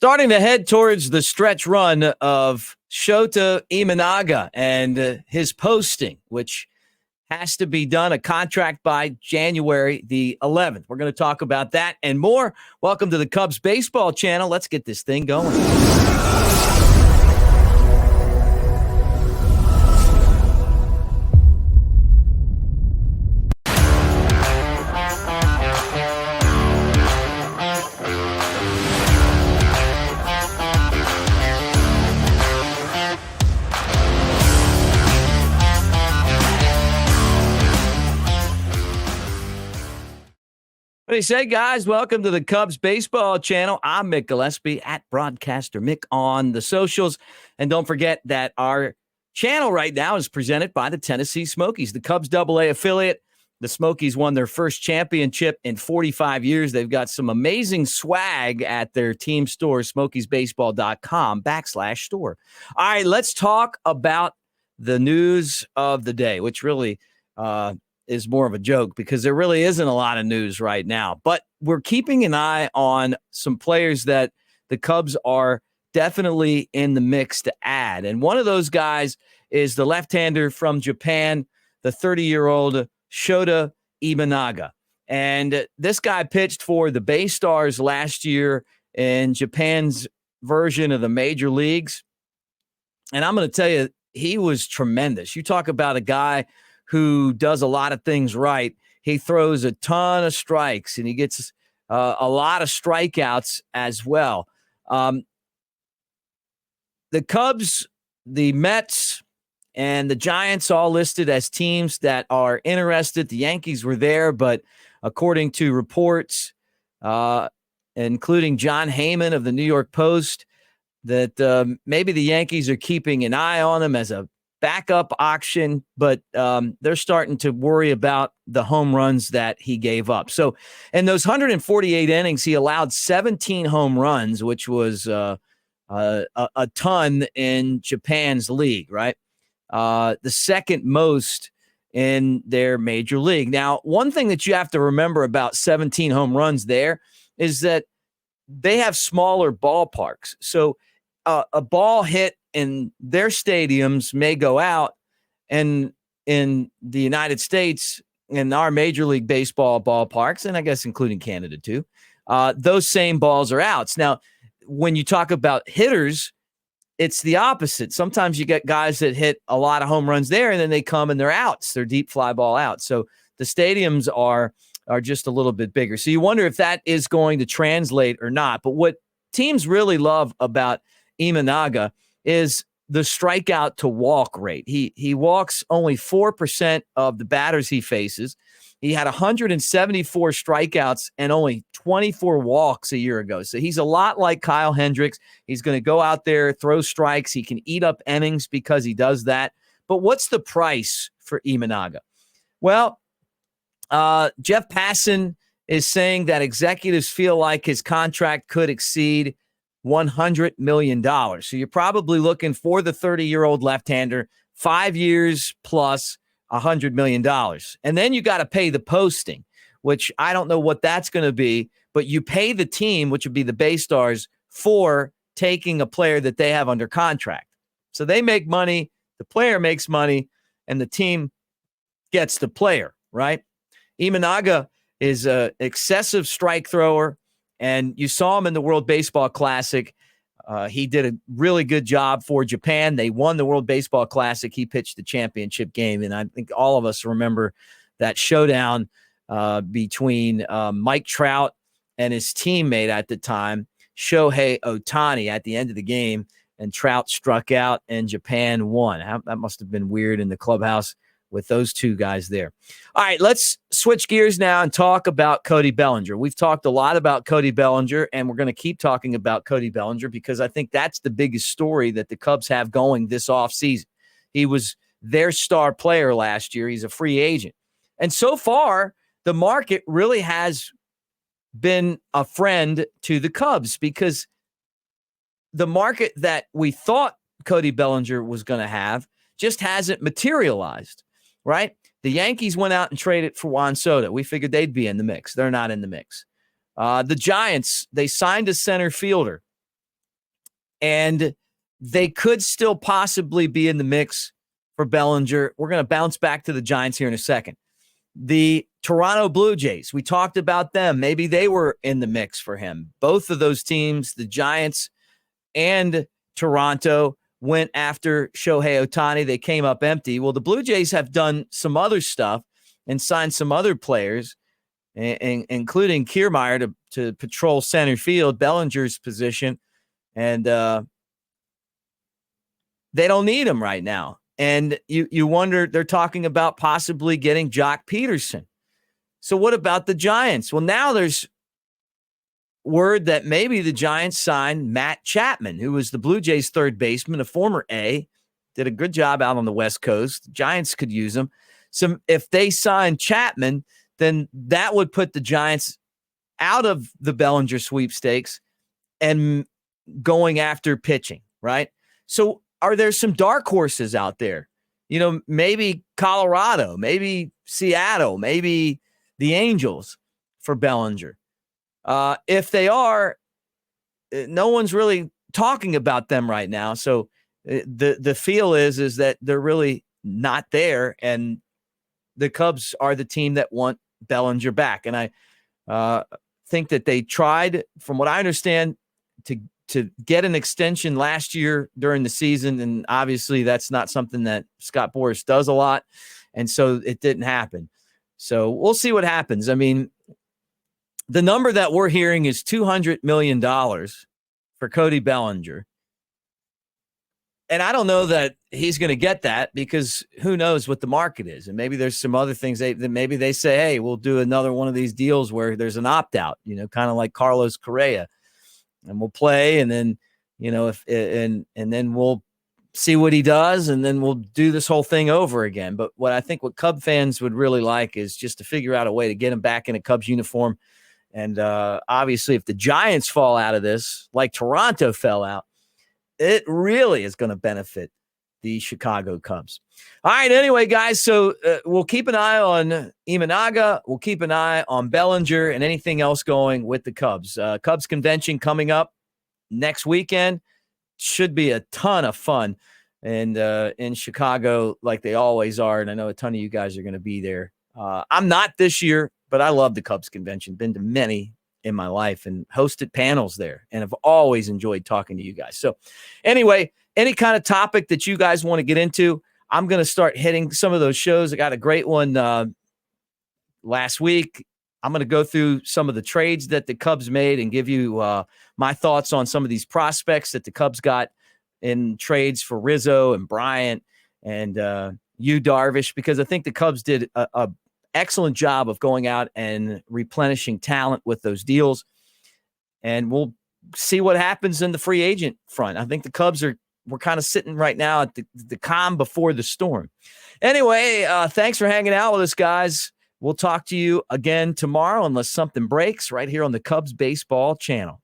Starting to head towards the stretch run of Shota Imanaga and his posting, which has to be done, a contract by January the 11th. We're going to talk about that and more. Welcome to the Cubs baseball channel. Let's get this thing going. What do you say, guys? Welcome to the Cubs baseball channel. I'm Mick Gillispie at Broadcaster Mick on the socials. And don't forget that our channel right now is presented by the Tennessee Smokies, the Cubs AA affiliate. The Smokies won their first championship in 45 years. They've got some amazing swag at their team store, smokiesbaseball.com/store. All right, let's talk about the news of the day, which really is more of a joke because there really isn't a lot of news right now. But we're keeping an eye on some players that the Cubs are definitely in the mix to add. And one of those guys is the left-hander from Japan, the 30-year-old Shota Imanaga. And this guy pitched for the BayStars last year in Japan's version of the major leagues. And I'm going to tell you, he was tremendous. You talk about a guy who does a lot of things right. He throws a ton of strikes, and he gets a lot of strikeouts as well. The Cubs, the Mets, and the Giants all listed as teams that are interested. The Yankees were there, but according to reports, including John Heyman of the New York Post, that maybe the Yankees are keeping an eye on him as a backup option, but they're starting to worry about the home runs that he gave up. So in those 148 innings, he allowed 17 home runs, which was a ton in Japan's league, right? The second most in their major league. Now, one thing that you have to remember about 17 home runs there is that they have smaller ballparks. So a ball hit in their stadiums may go out, and in the United States, in our Major League Baseball ballparks, and I guess including Canada too, those same balls are outs. Now, when you talk about hitters, it's the opposite. Sometimes you get guys that hit a lot of home runs there, and then they come and they're outs. They're deep fly ball outs. So the stadiums are just a little bit bigger. So you wonder if that is going to translate or not. But what teams really love about Imanaga is the strikeout to walk rate. He walks only 4% of the batters he faces. He had 174 strikeouts and only 24 walks a year ago. So he's a lot like Kyle Hendricks. He's going to go out there, throw strikes. He can eat up innings because he does that. But what's the price for Imanaga? Well, Jeff Passan is saying that executives feel like his contract could exceed $100 million. So you're probably looking for the 30-year-old left-hander, 5 years plus $100 million. And then you got to pay the posting, which I don't know what that's going to be, but you pay the team, which would be the BayStars, for taking a player that they have under contract. So they make money, the player makes money, and the team gets the player, right? Imanaga is an excessive strike thrower, and you saw him in the World Baseball Classic. He did a really good job for Japan. They won the World Baseball Classic. He pitched the championship game, and I think all of us remember that showdown between Mike Trout and his teammate at the time, Shohei Ohtani, at the end of the game, and Trout struck out and Japan won. That must have been weird in the clubhouse with those two guys there. All right, let's switch gears now and talk about Cody Bellinger. We've talked a lot about Cody Bellinger, and we're going to keep talking about Cody Bellinger because I think that's the biggest story that the Cubs have going this offseason. He was their star player last year. He's a free agent. And so far, the market really has been a friend to the Cubs because the market that we thought Cody Bellinger was going to have just hasn't materialized. Right? The Yankees went out and traded for Juan Soto. We figured they'd be in the mix. They're not in the mix. The Giants, they signed a center fielder. and they could still possibly be in the mix for Bellinger. We're going to bounce back to the Giants here in a second. The Toronto Blue Jays, we talked about them. Maybe they were in the mix for him. Both of those teams, the Giants and Toronto, went after Shohei Ohtani. They came up empty. Well, the Blue Jays have done some other stuff and signed some other players, including Kiermaier to patrol center field, Bellinger's position. And they don't need him right now. And you wonder, they're talking about possibly getting Jock Peterson. So what about the Giants? Well, now there's word that maybe the Giants signed Matt Chapman, who was the Blue Jays third baseman, a former A, did a good job out on the West Coast. The Giants could use him. So if they sign Chapman, then that would put the Giants out of the Bellinger sweepstakes and going after pitching, right? So are there some dark horses out there? Maybe Colorado, maybe Seattle, maybe the Angels for Bellinger. If they are, no one's really talking about them right now. So the feel is that they're really not there, and the Cubs are the team that want Bellinger back. And I think that they tried, from what I understand, to get an extension last year during the season, and obviously that's not something that Scott Boras does a lot, and so it didn't happen. So we'll see what happens. I mean, the number that we're hearing is $200 million for Cody Bellinger. And I don't know that he's going to get that, because who knows what the market is. And maybe there's some other things that maybe they say, hey, we'll do another one of these deals where there's an opt-out, kind of like Carlos Correa. And we'll play, and then, and then we'll see what he does, and then we'll do this whole thing over again. But what Cub fans would really like is just to figure out a way to get him back in a Cubs uniform. And obviously, if the Giants fall out of this, like Toronto fell out, it really is going to benefit the Chicago Cubs. All right, anyway, guys, so we'll keep an eye on Imanaga. We'll keep an eye on Bellinger and anything else going with the Cubs. Cubs convention coming up next weekend. Should be a ton of fun. And in Chicago, like they always are, and I know a ton of you guys are going to be there. I'm not this year, but I love the Cubs convention. Been to many in my life and hosted panels there, and I've always enjoyed talking to you guys. So anyway, any kind of topic that you guys want to get into, I'm going to start hitting some of those shows. I got a great one last week. I'm going to go through some of the trades that the Cubs made and give you my thoughts on some of these prospects that the Cubs got in trades for Rizzo and Bryant and Yu Darvish, because I think the Cubs did a excellent job of going out and replenishing talent with those deals. And we'll see what happens in the free agent front. I think the Cubs we're kind of sitting right now at the calm before the storm. Anyway, thanks for hanging out with us, guys. We'll talk to you again tomorrow, unless something breaks, right here on the Cubs Baseball channel.